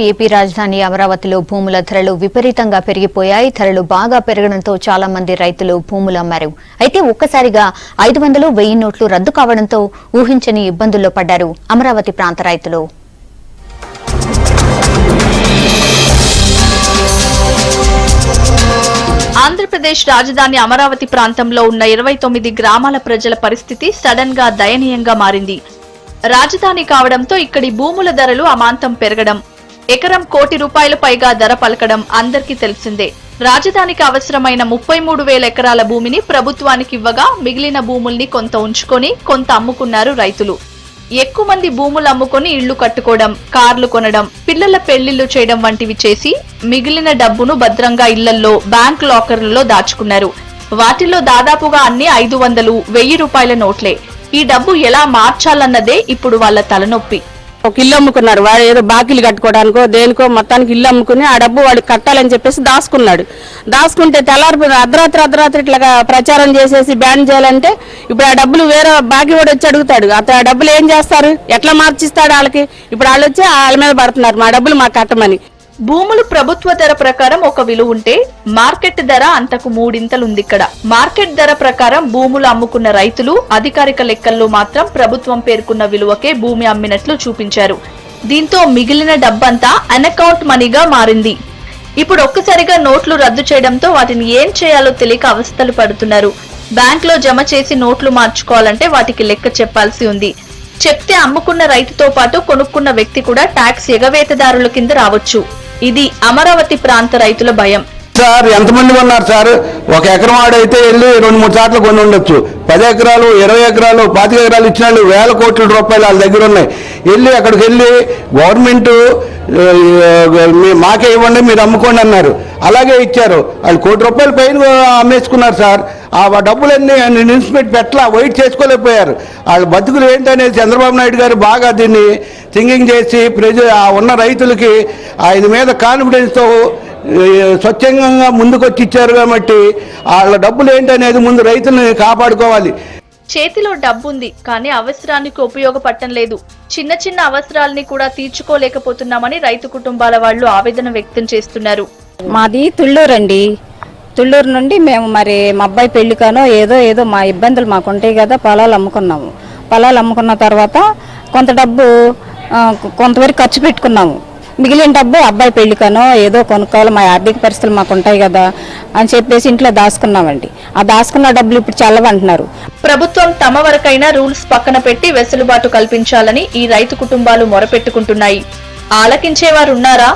AP రాజధాని అమరావతిలో భూముల ధరలు విపరీతంగా పెరిగిపోయాయి. ధరలు బాగా పెరగడంతో చాలా మంది రైతులు భూములు అమ్మారు. అయితే ఒక్కసారిగా 500, 1000 నోట్లు రద్దు కావడంతో ఊహించని ఇబ్బందుల్లో పడ్డారు అమరావతి ప్రాంత రైతులు. ఆంధ్రప్రదేశ్ రాజధాని అమరావతి ప్రాంతంలో ఉన్న 29 గ్రామాల ప్రజల పరిస్థితి సడన్ గా దయనీయంగా మారింది. రాజధాని కావడంతో ఇక్కడి భూముల ధరలు అమాంతం పెరగడం, ఎకరం ₹1,00,00,000 పైగా ధర పలకడం అందరికీ తెలిసిందే. రాజధానికి అవసరమైన 33,000 ఎకరాల భూమిని ప్రభుత్వానికి ఇవ్వగా మిగిలిన భూముల్ని కొంత ఉంచుకొని కొంత అమ్ముకున్నారు రైతులు. ఎక్కువ మంది భూములు అమ్ముకొని ఇళ్లు కట్టుకోవడం, కార్లు కొనడం, పిల్లల పెళ్లిళ్లు చేయడం వంటివి చేసి మిగిలిన డబ్బును భద్రంగా ఇళ్లల్లో, బ్యాంక్ లాకర్లలో దాచుకున్నారు. వాటిలో దాదాపుగా అన్ని 500, ₹1000 నోట్లే. ఈ డబ్బు ఎలా మార్చాలన్నదే ఇప్పుడు వాళ్ళ తలనొప్పి. ఒక ఇల్లు అమ్ముకున్నాడు, వాడు ఏదో బాకీలు కట్టుకోవడానికో దేనికో మొత్తానికి ఇల్లు అమ్ముకుని ఆ డబ్బు వాడికి కట్టాలని చెప్పేసి దాచుకున్నాడు. దాచుకుంటే తెల్లారి అర్ధరాత్రి ఇట్లాగా ప్రచారం చేసేసి బ్యాన్ చేయాలంటే ఇప్పుడు ఆ డబ్బులు వేరే బాకీ వాడు వచ్చి అడుగుతాడు. ఆ డబ్బులు ఏం చేస్తారు, ఎట్లా మార్చిస్తాడు వాళ్ళకి? ఇప్పుడు వాళ్ళు వచ్చి వాళ్ళ మీద పడుతున్నారు, మా డబ్బులు మాకు కట్టమని. భూములు ప్రభుత్వ ధర ప్రకారం ఒక విలువ ఉంటే మార్కెట్ ధర అంతకు 3 ఇంతలుంది. ఇక్కడ మార్కెట్ ధర ప్రకారం భూములు అమ్ముకున్న రైతులు అధికారిక లెక్కల్లో మాత్రం ప్రభుత్వం పేర్కొన్న విలువకే భూమి అమ్మినట్లు చూపించారు. దీంతో మిగిలిన డబ్బంతా అన్అకౌంట్ మనీగా మారింది. ఇప్పుడు ఒక్కసారిగా నోట్లు రద్దు చేయడంతో వాటిని ఏం చేయాలో తెలియక అవస్థలు పడుతున్నారు. బ్యాంక్ లో జమ చేసి నోట్లు మార్చుకోవాలంటే వాటికి లెక్క చెప్పాల్సి ఉంది. చెప్తే అమ్ముకున్న రైతుతో పాటు కొనుక్కున్న వ్యక్తి కూడా ట్యాక్స్ ఎగవేతదారుల కింద రావచ్చు. ఇది అమరావతి ప్రాంత రైతుల భయం. సార్ ఎంతమంది ఉన్నారు సార్? ఒక ఎకరం ఆడైతే వెళ్ళి 2-3 సార్లు కొని ఉండొచ్చు. 10 ఎకరాలు, 20 ఎకరాలు, 25 ఎకరాలు ఇచ్చిన వాళ్ళు వేల కోట్ల రూపాయలు వాళ్ళ దగ్గర ఉన్నాయి. వెళ్ళి అక్కడికి వెళ్ళి గవర్నమెంట్ మాకే ఇవ్వండి, మీరు అమ్ముకోండి అన్నారు. అలాగే ఇచ్చారు. వాళ్ళు ₹1,00,00,000 పైన అమ్మేసుకున్నారు సార్. ఆ డబ్బులన్నీ నిలిచిపెట్టి పెట్టలా, వెయిట్ చేసుకోలేకపోయారు. వాళ్ళ బతుకులు ఏంటనేది చంద్రబాబు నాయుడు గారు బాగా దీన్ని థింకింగ్ చేసి ఉన్న రైతులకి ఆయన మీద కాన్ఫిడెన్స్తో స్వచ్ఛంగా ముందుకొచ్చి ఇచ్చారు. కాబట్టి వాళ్ళ డబ్బులు ఏంటనేది ముందు రైతులను కాపాడుకోవాలి. చేతిలో డబ్బుంది కానీ అవసరానికి ఉపయోగపడటం లేదు. చిన్న చిన్న అవసరాలని కూడా తీర్చుకోలేకపోతున్నామని రైతు కుటుంబాల వాళ్ళు ఆవేదన వ్యక్తం చేస్తున్నారు. మాది తుళ్ళూరు అండి. తుళ్ళూరు నుండి మేము మరి మా అబ్బాయి పెళ్లికానో ఏదో మా ఇబ్బందులు మాకు ఉంటాయి కదా, పొలాలు అమ్ముకున్నాము. పొలాలు అమ్ముకున్న తర్వాత కొంత డబ్బు కొంతవరకు ఖర్చు పెట్టుకున్నాము. మిగిలిన డబ్బు అబ్బాయి పెళ్లికనో ఏదో కొనుక్కోవాలి, మా ఆర్థిక పరిస్థితులు మాకు ఉంటాయి కదా అని చెప్పేసి ఇంట్లో దాచుకున్నామండి. ఆ దాచుకున్న డబ్బులు ఇప్పుడు చల్లవంటున్నారు. ప్రభుత్వం తమ వరకైనా రూల్స్ పక్కన పెట్టి వెసులుబాటు కల్పించాలని ఈ రైతు కుటుంబాలు మొరపెట్టుకుంటున్నాయి. ఆలకించేవారున్నారా?